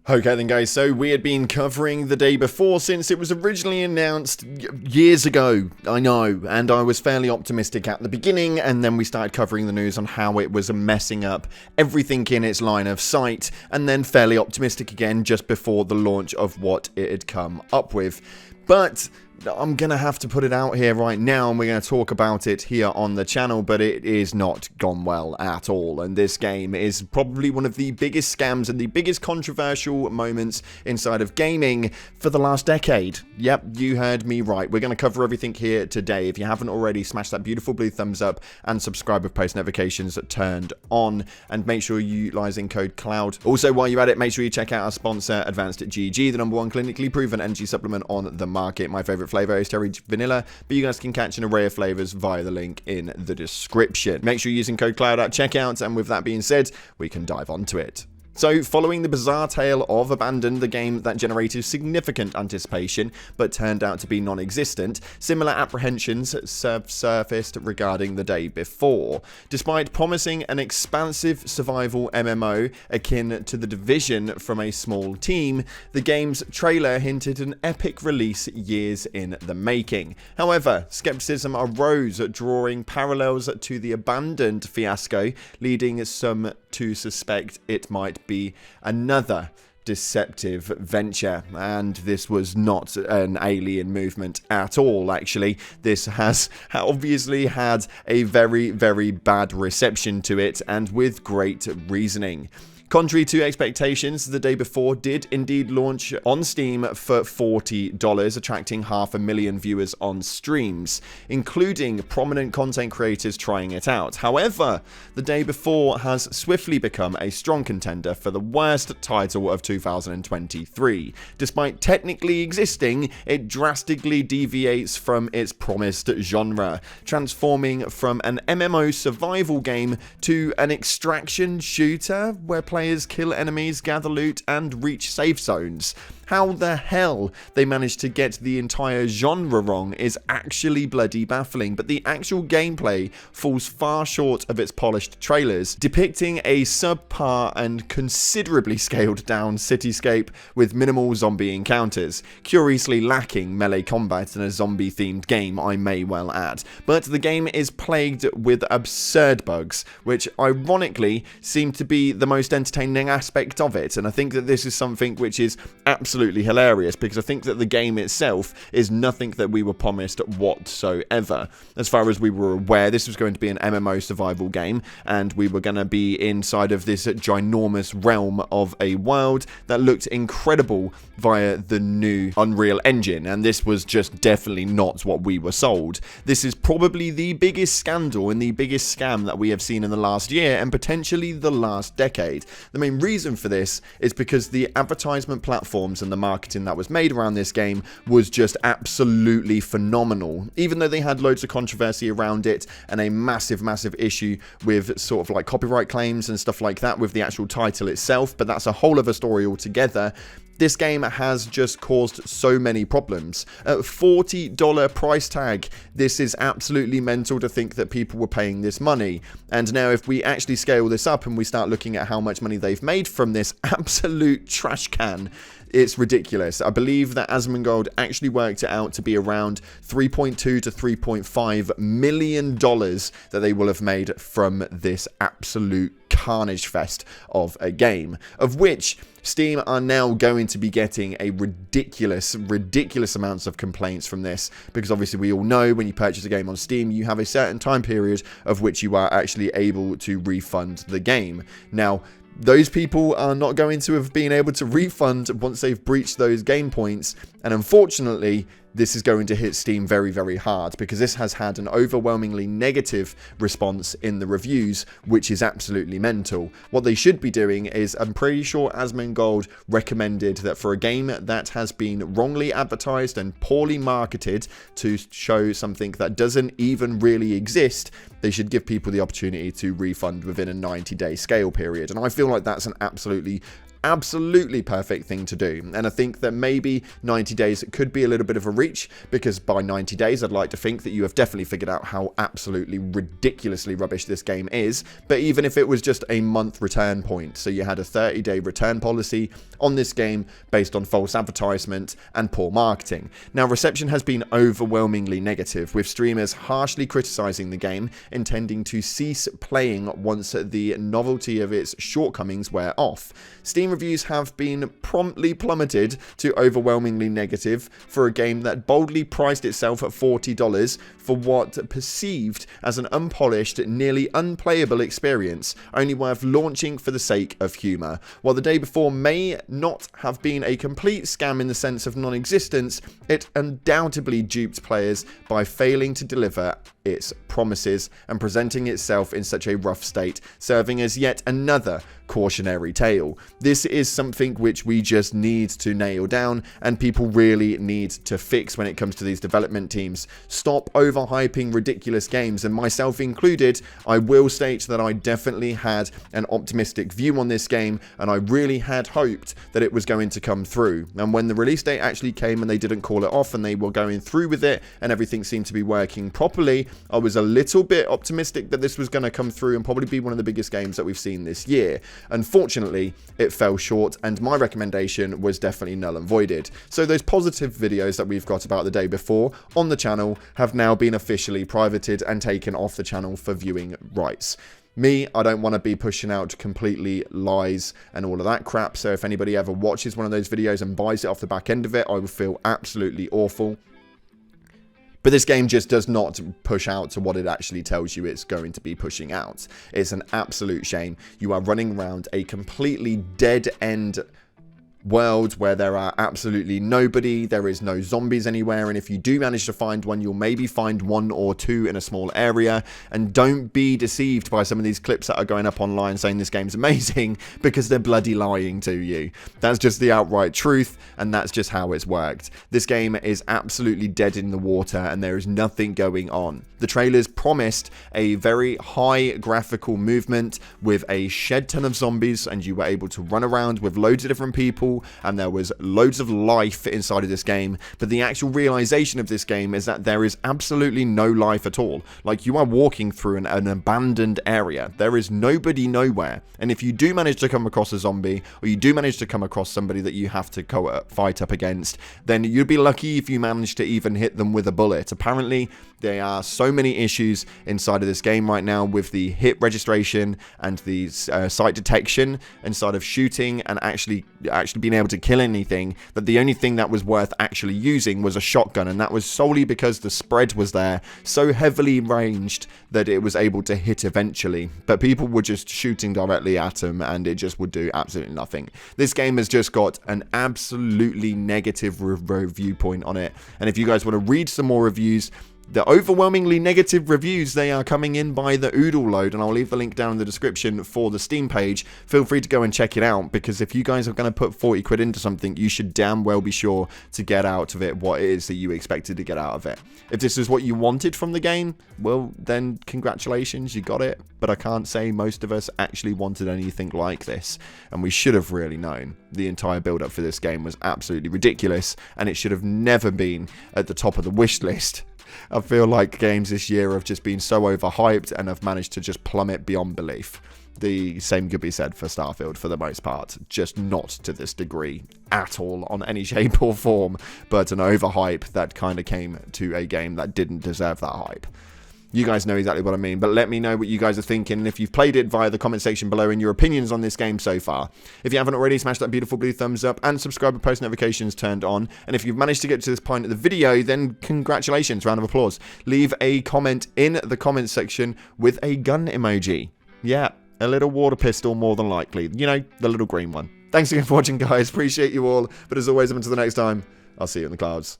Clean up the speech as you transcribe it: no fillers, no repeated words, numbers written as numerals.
Okay then guys, so we had been covering the day before since it was originally announced years ago, I know, and I was fairly optimistic at the beginning, and then we started covering the news on how it was messing up everything in its line of sight, and then fairly optimistic again just before the launch of what it had come up with. But I'm going to have to put it out here right now, and we're going to talk about it here on the channel, but it is not gone well at all, and this game is probably one of the biggest scams and the biggest controversial moments inside of gaming for the last decade. Yep, you heard me right. We're going to cover everything here today. If you haven't already, smash that beautiful blue thumbs up and subscribe with post notifications turned on, and make sure you're utilizing code CLOUD. Also, while you're at it, make sure you check out our sponsor, Advanced GG, the #1 clinically proven energy supplement on the market. My favorite flavor is cherry vanilla, but you guys can catch an array of flavors via the link in the description. Make sure you're using code CLOUD at checkout, and with that being said, we can dive onto it. So, following the bizarre tale of Abandon, the game that generated significant anticipation but turned out to be non-existent, similar apprehensions surfaced regarding the day before. Despite promising an expansive survival MMO akin to The Division from a small team, the game's trailer hinted an epic release years in the making. However, skepticism arose, drawing parallels to the Abandoned fiasco, leading some to suspect it might be another deceptive venture, and this was not an alien movement at all. Actually, this has obviously had a very, very bad reception to it, and with great reasoning. Contrary to expectations, the day before did indeed launch on Steam for $40, attracting 500,000 viewers on streams, including prominent content creators trying it out. However, the day before has swiftly become a strong contender for the worst title of 2023. Despite technically existing, it drastically deviates from its promised genre, transforming from an MMO survival game to an extraction shooter where players kill enemies, gather loot, and reach safe zones. How the hell they managed to get the entire genre wrong is actually bloody baffling, but the actual gameplay falls far short of its polished trailers, depicting a subpar and considerably scaled down cityscape with minimal zombie encounters, curiously lacking melee combat in a zombie themed game, I may well add. But the game is plagued with absurd bugs, which ironically seem to be the most entertaining aspect of it, and I think that this is something which is absolutely hilarious, because I think that the game itself is nothing that we were promised whatsoever. As far as we were aware, this was going to be an MMO survival game, and we were going to be inside of this ginormous realm of a world that looked incredible via the new Unreal Engine, and this was just definitely not what we were sold. This is probably the biggest scandal and the biggest scam that we have seen in the last year, and potentially the last decade. The main reason for this is because the advertisement platforms and the marketing that was made around this game was just absolutely phenomenal. Even though they had loads of controversy around it and a massive issue with sort of like copyright claims and stuff like that with the actual title itself, but that's a whole other story altogether. This game has just caused so many problems. At $40 price tag, this is absolutely mental to think that people were paying this money. And now if we actually scale this up and we start looking at how much money they've made from this absolute trash can, it's ridiculous. I believe that Asmongold actually worked it out to be around $3.2 to $3.5 million that they will have made from this absolute carnage fest of a game, of which Steam are now going to be getting a ridiculous amounts of complaints from this, because obviously we all know when you purchase a game on Steam, you have a certain time period of which you are actually able to refund the game. Now, those people are not going to have been able to refund once they've breached those game points, and unfortunately this is going to hit Steam very, very hard, because this has had an overwhelmingly negative response in the reviews, which is absolutely mental. What they should be doing is, I'm pretty sure Asmongold recommended that for a game that has been wrongly advertised and poorly marketed to show something that doesn't even really exist, they should give people the opportunity to refund within a 90-day scale period. And I feel like that's an absolutely absolutely perfect thing to do. And I think that maybe 90 days could be a little bit of a reach, because by 90 days I'd like to think that you have definitely figured out how absolutely ridiculously rubbish this game is. But even if it was just a month return point, so you had a 30-day return policy on this game based on false advertisement and poor marketing. Now, reception has been overwhelmingly negative, with streamers harshly criticizing the game, intending to cease playing once the novelty of its shortcomings wear off. Steam reviews have been promptly plummeted to overwhelmingly negative for a game that boldly priced itself at $40 for what perceived as an unpolished, nearly unplayable experience, only worth launching for the sake of humour. While the day before may not have been a complete scam in the sense of non-existence, it undoubtedly duped players by failing to deliver its promises and presenting itself in such a rough state, serving as yet another cautionary tale. This is something which we just need to nail down, and people really need to fix when it comes to these development teams. Stop overhyping ridiculous games, and myself included. I will state that I definitely had an optimistic view on this game, and I really had hoped that it was going to come through. And when the release date actually came and they didn't call it off and they were going through with it and everything seemed to be working properly, I was a little bit optimistic that this was going to come through and probably be one of the biggest games that we've seen this year. Unfortunately, it fell short, and my recommendation was definitely null and voided. So those positive videos that we've got about the day before on the channel have now been officially privated and taken off the channel for viewing rights. Me, I don't want to be pushing out completely lies and all of that crap, so if anybody ever watches one of those videos and buys it off the back end of it, I would feel absolutely awful. But this game just does not push out to what it actually tells you it's going to be pushing out. It's an absolute shame. You are running around a completely dead-end world where there are absolutely nobody, there is no zombies anywhere, and if you do manage to find one, you'll maybe find one or two in a small area. And don't be deceived by some of these clips that are going up online saying this game's amazing, because they're bloody lying to you. That's just the outright truth, and that's just how it's worked. This game is absolutely dead in the water, and there is nothing going on. The trailers promised a very high graphical movement with a shed ton of zombies, and you were able to run around with loads of different people, and there was loads of life inside of this game. But the actual realization of this game is that there is absolutely no life at all. Like, you are walking through an abandoned area. There is nobody nowhere. And if you do manage to come across a zombie, or you do manage to come across somebody that you have to fight up against, then you'd be lucky if you manage to even hit them with a bullet. Apparently, there are so many issues inside of this game right now with the hit registration and the sight detection inside of shooting and actually being able to kill anything, that the only thing that was worth actually using was a shotgun, and that was solely because the spread was there so heavily ranged that it was able to hit eventually, but people were just shooting directly at them and it just would do absolutely nothing. This game has just got an absolutely negative review point on it, and if you guys want to read some more reviews, the overwhelmingly negative reviews, they are coming in by the oodle load, and I'll leave the link down in the description for the Steam page. Feel free to go and check it out, because if you guys are going to put 40 quid into something, you should damn well be sure to get out of it what it is that you expected to get out of it. If this is what you wanted from the game, well, then congratulations, you got it. But I can't say most of us actually wanted anything like this, and we should have really known. The entire build-up for this game was absolutely ridiculous, and it should have never been at the top of the wish list. I feel like games this year have just been so overhyped and have managed to just plummet beyond belief. The same could be said for Starfield for the most part, just not to this degree at all on any shape or form, but an overhype that kind of came to a game that didn't deserve that hype. You guys know exactly what I mean, but let me know what you guys are thinking, and if you've played it via the comment section below and your opinions on this game so far. If you haven't already, smash that beautiful blue thumbs up and subscribe with post notifications turned on. And if you've managed to get to this point of the video, then congratulations, round of applause. Leave a comment in the comments section with a gun emoji. Yeah, a little water pistol more than likely. You know, the little green one. Thanks again for watching, guys. Appreciate you all. But as always, until the next time, I'll see you in the clouds.